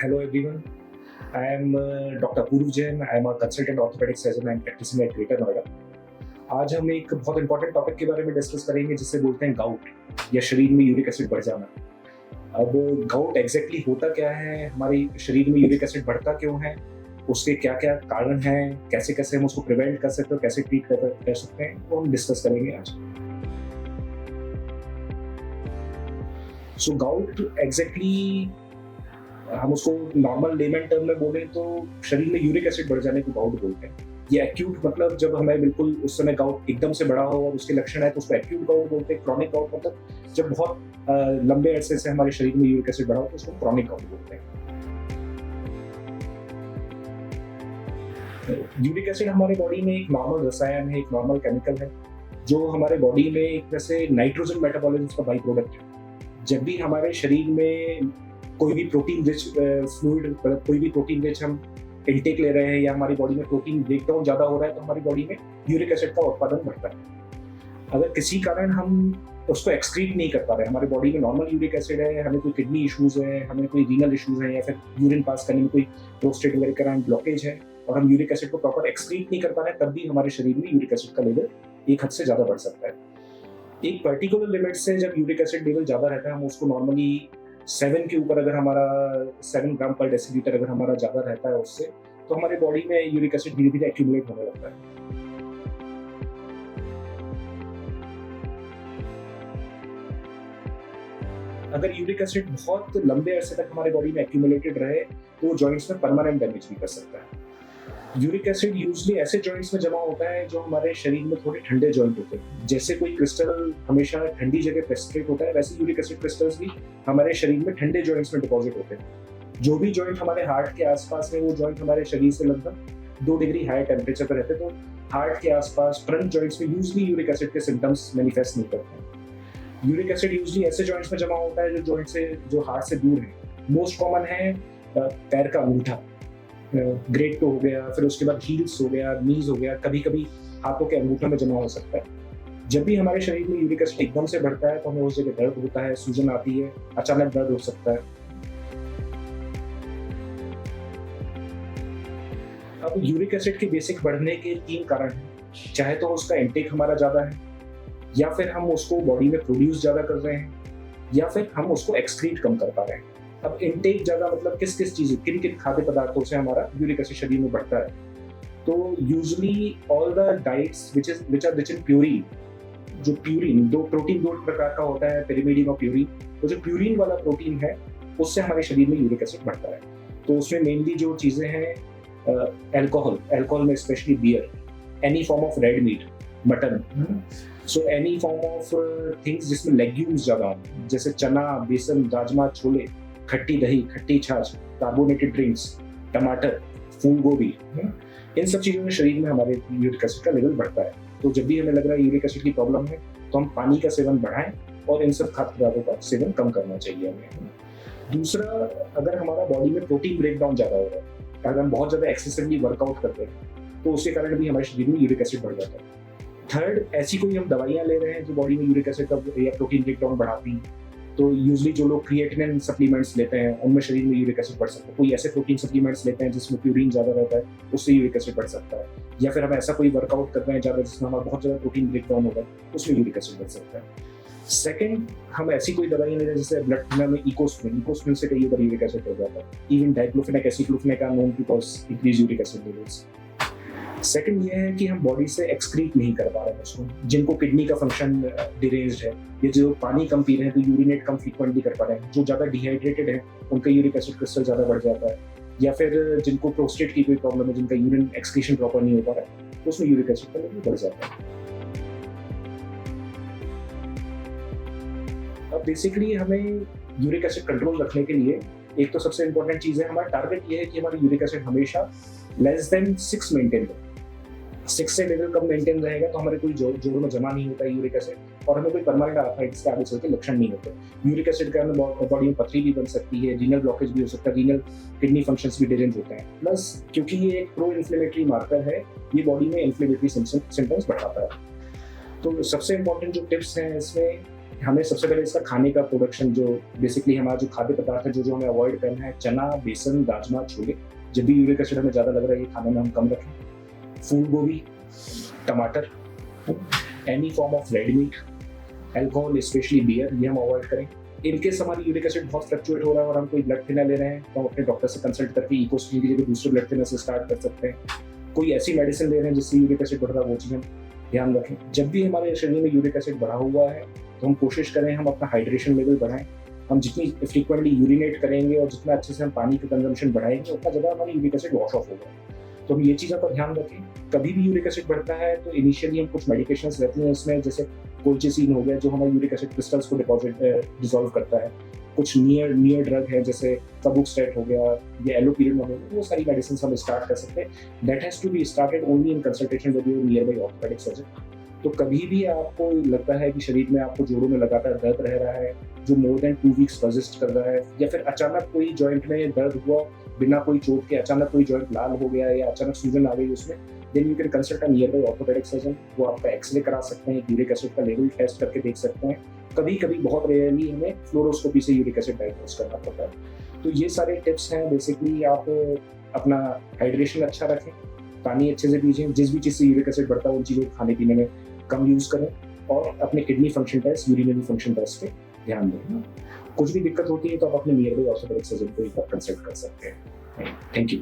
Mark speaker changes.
Speaker 1: Hello everyone. I am Dr. Purv Jain. I am a consultant orthopedic surgeon and practicing at Greater Noida. आज हम एक बहुत important topic के बारे में डिस्कस करेंगे जिसे बोलते हैं गाउट या शरीर में यूरिक एसिड बढ़ जाना। अब गाउट एग्जैक्टली होता क्या है, हमारे शरीर में यूरिक एसिड बढ़ता क्यों है, उसके क्या क्या कारण हैं, कैसे कैसे हम उसको प्रिवेंट कर सकते हैं, कैसे ट्रीट कर सकते हैं, वो हम डिस्कस करेंगे आज। सो गाउट एग्जैक्टली हम उसको नॉर्मल लेमन टर्म में बोलें तो शरीर में यूरिक एसिड बढ़ जाने को गाउट बोलते हैं। ये एक्यूट मतलब जब हमें बिल्कुल उस समय गाउट एकदम से बड़ा हो और उसके लक्षण है तो उसको एक्यूट गाउट बोलते हैं। क्रॉनिक गाउट मतलब जब बहुत लंबे अरसे से हमारे शरीर में यूरिक एसिड बढ़ा हो तो उसको क्रॉनिक गाउट बोलते हैं। यूरिक एसिड हमारे बॉडी में एक नॉर्मल रसायन है, एक नॉर्मल केमिकल है जो हमारे बॉडी में एक तरह से नाइट्रोजन मेटाबॉलिज्म का बाई प्रोडक्ट है। जब भी हमारे शरीर में कोई भी प्रोटीन रिच फ्लूइड, कोई भी प्रोटीन रिच हम इनटेक ले रहे हैं या हमारी बॉडी में प्रोटीन ब्रेकडाउन ज्यादा हो रहा है तो हमारी बॉडी में यूरिक एसिड का उत्पादन बढ़ता है। अगर किसी कारण हम उसको एक्सक्रीट नहीं कर पा रहे, हमारी बॉडी में नॉर्मल यूरिक एसिड है, हमें कोई किडनी इश्यूज है, हमें कोई रीनल इश्यूज है या फिर यूरिन पास करने में कोई प्रोस्टेट वगैरह ब्लॉकेज है और हम यूरिक एसिड को प्रॉपर एक्सक्रीट नहीं कर पा रहे, तब भी हमारे शरीर में यूरिक एसिड का लेवल एक हद से ज्यादा बढ़ सकता है। एक पर्टिकुलर लिमिट से जब यूरिक एसिड लेवल ज्यादा रहता है, हम उसको नॉर्मली 7 के ऊपर अगर हमारा 7 ग्राम पर डेसीलीटर अगर हमारा ज्यादा रहता है उससे, तो हमारे बॉडी में यूरिक एसिड धीरे धीरे एक्यूमुलेट होने लगता है। अगर यूरिक एसिड बहुत लंबे अरसे तक हमारे बॉडी में एक्यूमुलेटेड रहे तो वो जॉइंट्स में परमानेंट डैमेज भी कर सकता है। यूरिक एसिड यूजुअली ऐसे जॉइंट्स में जमा होता है जो हमारे शरीर में थोड़े ठंडे जॉइंट होते हैं। जैसे कोई क्रिस्टल हमेशा ठंडी जगह प्रेसिपिटेट होता है, वैसे यूरिक एसिड क्रिस्टल्स भी हमारे शरीर में ठंडे जॉइंट्स में डिपॉजिट होते हैं। जो भी जॉइंट हमारे हार्ट के आसपास है वो जॉइंट हमारे शरीर से लगभग 2 डिग्री हाई टेम्परेचर पर रहते हैं, तो हार्ट के आसपास फ्रंट जॉइंट्स में यूजुअली यूरिक एसिड के सिम्टम्स मैनिफेस्ट नहीं करते हैं। यूरिक एसिड यूजुअली ऐसे जॉइंट्स में जमा होता है जो जॉइंट से जो हार्ट से दूर है। मोस्ट कॉमन है पैर का अंगूठा, ग्रेट टो हो गया, फिर उसके बाद हील्स हो गया, नीज हो गया, कभी कभी हाथों के अंगूठों में जमा हो सकता है। जब भी हमारे शरीर में यूरिक एसिड एकदम से बढ़ता है तो हमें उस जगह दर्द होता है, सूजन आती है, अचानक दर्द हो सकता है। अब यूरिक एसिड के बेसिक बढ़ने के 3 कारण हैं। चाहे तो उसका इंटेक हमारा ज्यादा है, या फिर हम उसको बॉडी में प्रोड्यूस ज्यादा कर रहे हैं, या फिर हम उसको एक्सक्रीट कम कर पा रहे हैं। अब इनटेक ज्यादा मतलब किस किस चीज, किन किन खाद्य पदार्थों से हमारा यूरिक एसिड शरीर में बढ़ता है। तो usually all the diets which are rich in purine, जो प्यूरिन दो प्रकार का होता है, पेरिमीडियम और प्यूरिन। तो जो प्यूरिन वाला प्रोटीन है उससे हमारे शरीर में यूरिक एसिड बढ़ता है। तो उसमें मेनली जो चीजें हैं, अल्कोहल में specially beer, any form of red meat, mutton, so any form of things जिसमें लेग्यूम्स ज्यादा हो, जैसे चना, बेसन, राजमा, छोले, खट्टी दही, खट्टी छाछ, कार्बोनेटेड ड्रिंक्स, टमाटर, फूल गोभी, इन सब चीजों में शरीर में हमारे यूरिक एसिड का लेवल बढ़ता है। तो जब भी हमें लग रहा है यूरिक एसिड की प्रॉब्लम है तो हम पानी का सेवन बढ़ाएं और इन सब खाद्य पदार्थों का सेवन कम करना चाहिए हमें। दूसरा, अगर हमारा बॉडी में प्रोटीन ब्रेकडाउन ज्यादा हो रहा है, अगर हम बहुत ज्यादा एक्सेसिवली वर्कआउट करते हैं तो उसके कारण भी हमारे शरीर में यूरिक एसिड बढ़ जाता है। थर्ड, ऐसी कोई हम दवाइयां ले रहे हैं जो बॉडी में यूरिक एसिड का या प्रोटीन ब्रेकडाउन बढ़ाती हैं, तो यूजुअली जो लोग क्रिएटिनिन सप्लीमेंट्स लेते हैं उनमें शरीर में यूरिक एसिड बढ़ सकता है। कोई ऐसे प्रोटीन सप्लीमेंट्स लेते हैं जिसमें प्यूरिन ज्यादा रहता है, उससे यूरिक एसिड बढ़ सकता है। या फिर हम ऐसा कोई वर्कआउट करते हैं ज्यादा जिसमें हमारा बहुत ज्यादा प्रोटीन ब्रेकडाउन होगा, उसमें यूरिक एसिड बढ़ सकता है। सेकंड, हम ऐसी कोई दवाई ले रहे हैं जैसे ब्लड थिनर में इकोस्प्रिन से कई बार यूरिक एसिड हो जाता है। Even diclofenac, aceclofenac are known to cause increase uric acid levels. Second ये है कि हम बॉडी से एक्सक्रीट नहीं कर पा रहे हैं उसको, जिनको किडनी का फंक्शन डिरेंज्ड है, ये जो पानी कम पी रहे हैं तो यूरिनेट कम फ्रीक्वेंटली कर पा रहे हैं, जो ज्यादा डिहाइड्रेटेड है उनका यूरिक एसिड क्रिस्टल ज्यादा बढ़ जाता है, या फिर जिनको प्रोस्टेट की कोई प्रॉब्लम है, जिनका यूरिन एक्सक्रीशन प्रॉपर नहीं हो पा रहा है, तो उसमें यूरिक एसिड का लेवल बढ़ जाता है। अब बेसिकली हमें यूरिक एसिड कंट्रोल रखने के लिए एक तो सबसे इंपॉर्टेंट चीज है, हमारा टारगेट ये है कि हमारी यूरिक एसिड हमेशा लेस देन 6 मेंटेन रहे। 6 से लेवल कम मेंटेन रहेगा तो हमारे कोई जोड़ों में जमा नहीं होता यूरिक एसिड और हमें कोई परमानेंट आर्थराइटिस के आगे चल के लक्षण नहीं होते। यूरिक एसिड के अंदर बॉडी में पथरी भी बन सकती है, रीनल ब्लॉकेज भी हो सकता है, रीनल किडनी फंक्शंस भी डिरेंज होते हैं। प्लस क्योंकि ये एक प्रो इन्फ्लेमेटरी मार्कर है, ये बॉडी में इन्फ्लेमेटरी सिम्टम्स बढ़ाता है। तो सबसे इंपॉर्टेंट जो टिप्स हैं इसमें हमें सबसे पहले इसका खाने का प्रोडक्शन, जो बेसिकली हमारा जो खाद्य पदार्थ है, जो हमें अवॉइड करना है, चना, बेसन, राजमा, छोले। जब भी यूरिक एसिड हमें ज़्यादा लग रहा है ये खाने में हम कम रखें। फूल गोभी, टमाटर, any form of red meat, alcohol specially beer, ये हम अवॉइड करें। इनकेस हमारी यूरिक एसिड बहुत फ्लक्चुएट हो रहा है और हम कोई ब्लड थिनर ले रहे हैं तो हम अपने डॉक्टर से कंसल्ट करके इकोस्प्रिन की जगह दूसरे ब्लड थिनर से स्टार्ट कर सकते हैं। कोई ऐसी मेडिसिन ले रहे हैं जिससे यूरिक एसिड बढ़ रहा है, वो चीज़ हम ध्यान रखें। जब भी हमारे शरीर में यूरिक एसिड बढ़ा हुआ है तो हम कोशिश करें हम अपना हाइड्रेशन लेवल बढ़ाएं। हम जितनी फ्रीक्वेंटली यूरिनेट करेंगे और जितना अच्छे से हम पानी का कंजम्पशन बढ़ाएंगे उतना ज़्यादा हमारी यूरिक एसिड वॉश ऑफ होगा। तो हम ये चीज़ों का ध्यान रखें। कभी भी यूरिक एसिड बढ़ता है तो इनिशियली हम कुछ मेडिकेशंस रहती हैं उसमें, जैसे कोल्चिसिन हो गया जो हमारे यूरिक एसिड क्रिस्टल्स को डिसॉल्व करता है। कुछ नियर ड्रग है जैसे फबुक्सटेट हो गया या एलोपीरिन हो गया, वो सारी मेडिसिन हम स्टार्ट कर सकते हैं। That has to be started only in consultation with your nearby orthopedic surgeon. तो कभी भी आपको लगता है कि शरीर में आपको जोड़ों में लगातार दर्द रह रहा है जो मोर देन 2 वीक्स परसिस्ट कर रहा है, या फिर अचानक कोई जॉइंट में दर्द हुआ बिना कोई चोट के, अचानक कोई जॉइंट लाल हो गया या अचानक सूजन आ गई उसमें, then you can consult a nearby orthopedic surgeon. वो आपका एक्सरे करा सकते हैं, यूरिक एसिड का लेवल टेस्ट करके देख सकते हैं। कभी कभी बहुत रेयरली हमें फ्लोरोस्कोपी से यूरिक एसिड डायग्नोज करना पड़ता है। तो ये सारे टिप्स हैं। बेसिकली आप अपना हाइड्रेशन अच्छा रखें, पानी अच्छे से पीजिए, जिस भी चीज़ से यूरिक एसिड बढ़ता है उन चीज़ों को खाने पीने में कम यूज़ करें, और अपने kidney function test, urinary function test पे ध्यान दें। कुछ भी दिक्कत होती है तो आप अपने नियर बाई ऑर्थोपेडिक सर्जन को एक बार कंसल्ट कर सकते हैं। Thank you.